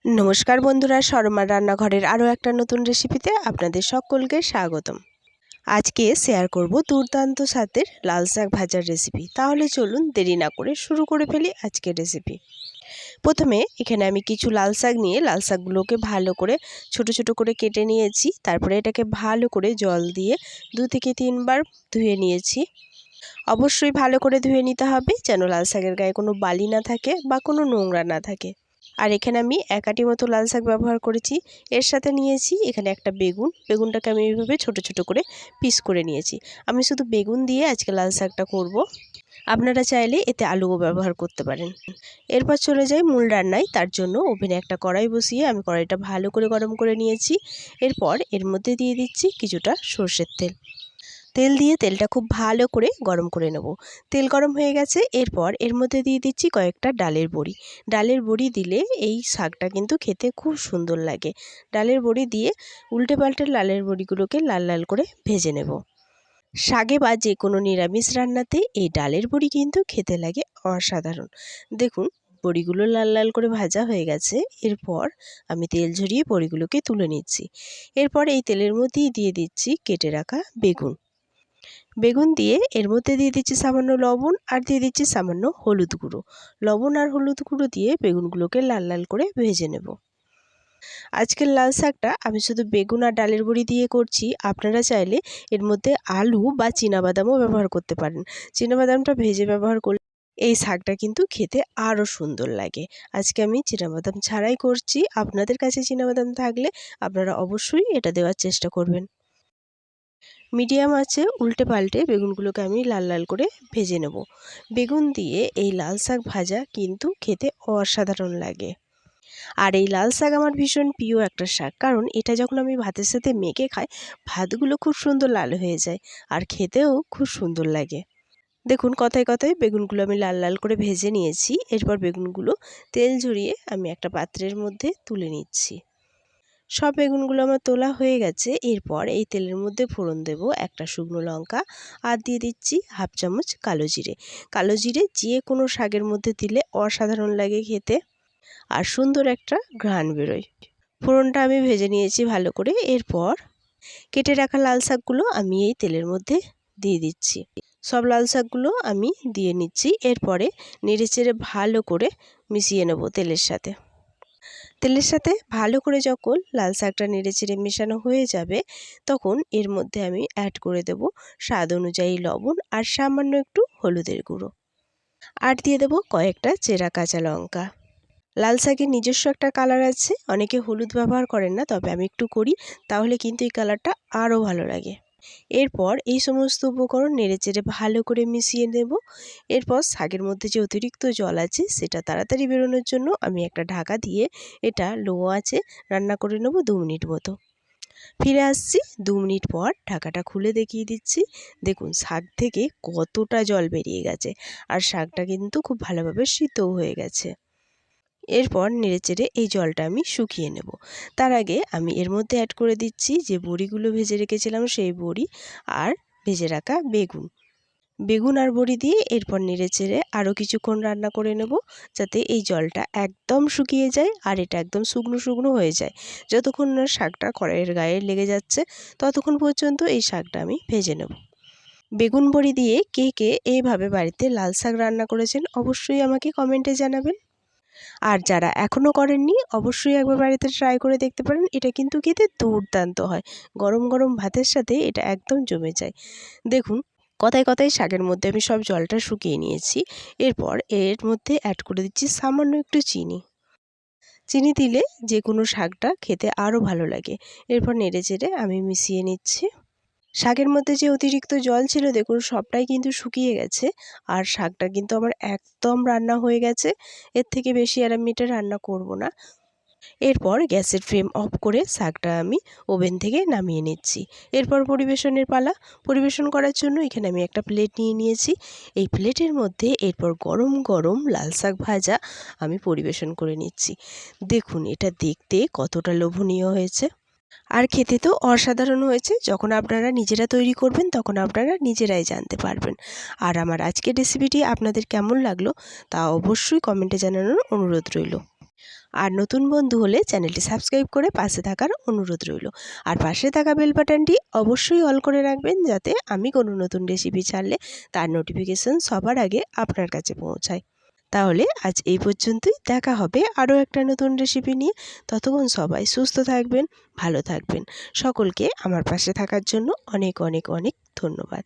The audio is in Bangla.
नमस्कार बंधुरा शर्मा रान्नाघरेर आरो एक नतून रेसिपिते आपनादेर सकलके स्वागतम। आज के शेयर करब दुर्दान्त स्वादेर लाल शाक भाजार रेसिपि। ताहले चलुन देरी ना करे शुरू करे फेली आजकेर रेसिपि। प्रथमे एखाने आमि किछु लाल शाक निये लाल शाकगुलोके भालो करे छोटो छोटो करे केटे नियेछि। तारपरे एटाके भालो करे जल दिये 2 থেকে 3 बार धुए नियेछि। अवश्यई भालो करे धुए निते हबे जेन लाल शाकेर गाये कोनो बाली ना थाके बा कोनो नोंगरा ना थाके। আর এখানে আমি এক আটি মতো লাল শাক ব্যবহার করেছি। এর সাথে নিয়েছি এখানে একটা বেগুনটাকে আমি এইভাবে ছোট ছোট করে পিস করে নিয়েছি। আমি শুধু বেগুন দিয়ে আজকে লাল শাকটা করব, আপনারা চাইলে এতে আলুও ব্যবহার করতে পারেন। এরপর চলে যাই মূল রান্নায়। তার জন্য ওভেনে একটা কড়াই বসিয়ে আমি কড়াইটা ভালো করে গরম করে নিয়েছি। এরপর এর মধ্যে দিয়ে দিচ্ছি কিছুটা সরষের তেল। তেল দিয়ে তেলটা খুব ভালো করে গরম করে নেব। তেল গরম হয়ে গেছে। এরপর এর মধ্যে দিয়ে দিচ্ছি কয়েকটা ডালের বড়ি। ডালের বড়ি দিলে এই শাকটা কিন্তু খেতে খুব সুন্দর লাগে। ডালের বড়ি দিয়ে উল্টে পাল্টে ডালের বড়িগুলোকে লাল লাল করে ভেজে নেব। শাকে বা যে কোনো নিরামিষ রান্নাতে এই ডালের বড়ি কিন্তু খেতে লাগে অসাধারণ। দেখুন বড়িগুলো লাল লাল করে ভাজা হয়ে গেছে। এরপর আমি তেল ঝরিয়ে বড়িগুলোকে তুলে নিচ্ছি। এরপর এই তেলের মধ্যেই দিয়ে দিচ্ছি কেটে রাখা বেগুন দিয়ে এর মধ্যে দিয়ে দিচ্ছি সামান্য লবণ আর দিয়ে দিচ্ছি সামান্য হলুদ গুঁড়ো। লবণ আর হলুদ গুঁড়ো দিয়ে বেগুনগুলোকে লাল লাল করে ভেজে নেব। আজকের লাল শাকটা আমি শুধু বেগুন আর ডালের বড়ি দিয়ে করছি। আপনারা চাইলে এর মধ্যে আলু বা চীনাবাদামও ব্যবহার করতে পারেন। চীনাবাদামটা ভেজে ব্যবহার করলে এই শাকটা কিন্তু খেতে আরও সুন্দর লাগে। আজকে আমি চীনাবাদাম ছাড়াই করছি। আপনাদের কাছে চীনাবাদাম থাকলে আপনারা অবশ্যই এটা দেওয়ার চেষ্টা করবেন। মিডিয়াম আঁচে উল্টে পাল্টে বেগুনগুলোকে আমি লাল লাল করে ভেজে নেব। বেগুন দিয়ে এই লাল শাক ভাজা কিন্তু খেতে অসাধারণ লাগে। আর এই লাল শাক আমার ভীষণ প্রিয় একটা শাক, কারণ এটা যখন আমি ভাতের সাথে মেখে খাই ভাতগুলো খুব সুন্দর লাল হয়ে যায় আর খেতেও খুব সুন্দর লাগে। দেখুন কথায় কথায় বেগুনগুলো আমি লাল লাল করে ভেজে নিয়েছি। এরপর বেগুনগুলো তেল ঝরিয়ে আমি একটা পাত্রের মধ্যে তুলে নিচ্ছি। সব বেগুনগুলো আমার তোলা হয়ে গেছে। এরপর এই তেলের মধ্যে ফোড়ন দেব একটা শুকনো লঙ্কা আর দিয়ে দিচ্ছি হাফ চামচ কালো জিরে। কালো জিরে যে কোনো শাকের মধ্যে দিলে অসাধারণ লাগে খেতে আর সুন্দর একটা ঘ্রাণ বেরোয়। ফোড়নটা আমি ভেজে নিয়েছি ভালো করে। এরপর কেটে রাখা লাল শাকগুলো আমি এই তেলের মধ্যে দিয়ে দিচ্ছি। সব লাল শাকগুলো আমি দিয়ে নিচ্ছি। এরপরে নেড়েচেড়ে ভালো করে মিশিয়ে নেব তেলের সাথে। তেলের সাথে ভালো করে যখন লাল শাকটা নেড়েচেড়ে মেশানো হয়ে যাবে তখন এর মধ্যে আমি অ্যাড করে দেব স্বাদ অনুযায়ী লবণ আর সামান্য একটু হলুদের গুঁড়ো আর দিয়ে দেব কয়েকটা চেরা কাঁচা লঙ্কা। লাল শাকের নিজস্ব একটা কালার আছে, অনেকে হলুদ ব্যবহার করেন না, তবে আমি একটু করি, তাহলে কিন্তু এই কালারটা আরও ভালো লাগে। এরপর এই সমস্ত উপকরণ নেড়েচেড়ে ভালো করে মিশিয়ে নেব। এরপর শাকের মধ্যে যে অতিরিক্ত জল আছে সেটা তাড়াতাড়ি বেরোনোর জন্য আমি একটা ঢাকা দিয়ে এটা লো আঁচে রান্না করে নেব 2 মিনিট মতো। ফিরে আসছি 2 মিনিট পর। ঢাকাটা খুলে দেখিয়ে দিচ্ছি। দেখুন শাক থেকে কতটা জল বেরিয়ে গেছে আর শাকটা কিন্তু খুব ভালোভাবে সিদ্ধও হয়ে গেছে। এরপর নেড়েচেড়ে এই জলটা আমি শুকিয়ে নেব। তার আগে আমি এর মধ্যে অ্যাড করে দিচ্ছি যে বড়িগুলো ভেজে রেখেছিলাম সেই বড়ি আর ভেজে রাখা বেগুন আর বড়ি দিয়ে এরপর নেড়েচেড়ে আরও কিছুক্ষণ রান্না করে নেব যাতে এই জলটা একদম শুকিয়ে যায় আর এটা একদম শুকনো শুকনো হয়ে যায়। যতক্ষণ না শাকটা কড়াইয়ের গায়ে লেগে যাচ্ছে ততক্ষণ পর্যন্ত এই শাকটা আমি ভেজে নেব। বেগুন বড়ি দিয়ে কে কে এইভাবে বাড়িতে লাল শাক রান্না করেছেন অবশ্যই আমাকে কমেন্টে জানাবেন। আর যারা এখনও করেননি অবশ্যই একবার বাড়িতে ট্রাই করে দেখতে পারেন। এটা কিন্তু খেতে দুর্দান্ত হয়। গরম গরম ভাতের সাথে এটা একদম জমে যায়। দেখুন কথায় কথায় শাকের মধ্যে আমি সব জলটা শুকিয়ে নিয়েছি। এরপর এর মধ্যে অ্যাড করে দিচ্ছি সামান্য একটু চিনি দিলে যে কোনো শাকটা খেতে আরও ভালো লাগে। এরপর নেড়েচেড়ে আমি মিশিয়ে নিচ্ছি। শাকের মধ্যে যে অতিরিক্ত জল ছিল দেখুন সবটাই কিন্তু শুকিয়ে গেছে আর শাকটা কিন্তু আমার একদম রান্না হয়ে গেছে। এর থেকে বেশি আর আমি এটা রান্না করব না। এরপর গ্যাসের ফ্লেম অফ করে শাকটা আমি ওভেন থেকে নামিয়ে নিচ্ছি। এরপর পরিবেশনের পালা। পরিবেশন করার জন্য এখানে আমি একটা প্লেট নিয়ে নিয়েছি। এই প্লেটের মধ্যে এরপর গরম গরম লাল শাক ভাজা আমি পরিবেশন করে নিচ্ছি। দেখুন এটা দেখতে কতটা লোভনীয় হয়েছে আর খেতে তো অসাধারণ হয়েছে। যখন আপনারা নিজেরা তৈরি করবেন তখন আপনারা নিজেরাই জানতে পারবেন। আর আমার আজকের রেসিপিটি আপনাদের কেমন লাগলো তা অবশ্যই কমেন্টে জানানোর অনুরোধ রইল। আর নতুন বন্ধু হলে চ্যানেলটি সাবস্ক্রাইব করে পাশে থাকার অনুরোধ রইল। আর পাশে থাকা বেল বাটনটি অবশ্যই অল করে রাখবেন, যাতে আমি কোনো নতুন রেসিপি ছাড়লে তার নোটিফিকেশন সবার আগে আপনার কাছে পৌঁছায়। তাহলে আজ এই পর্যন্তই, দেখা হবে আরও একটা নতুন রেসিপি নিয়ে। ততক্ষণ সবাই সুস্থ থাকবেন, ভালো থাকবেন। সকলকে আমার পাশে থাকার জন্য অনেক অনেক অনেক ধন্যবাদ।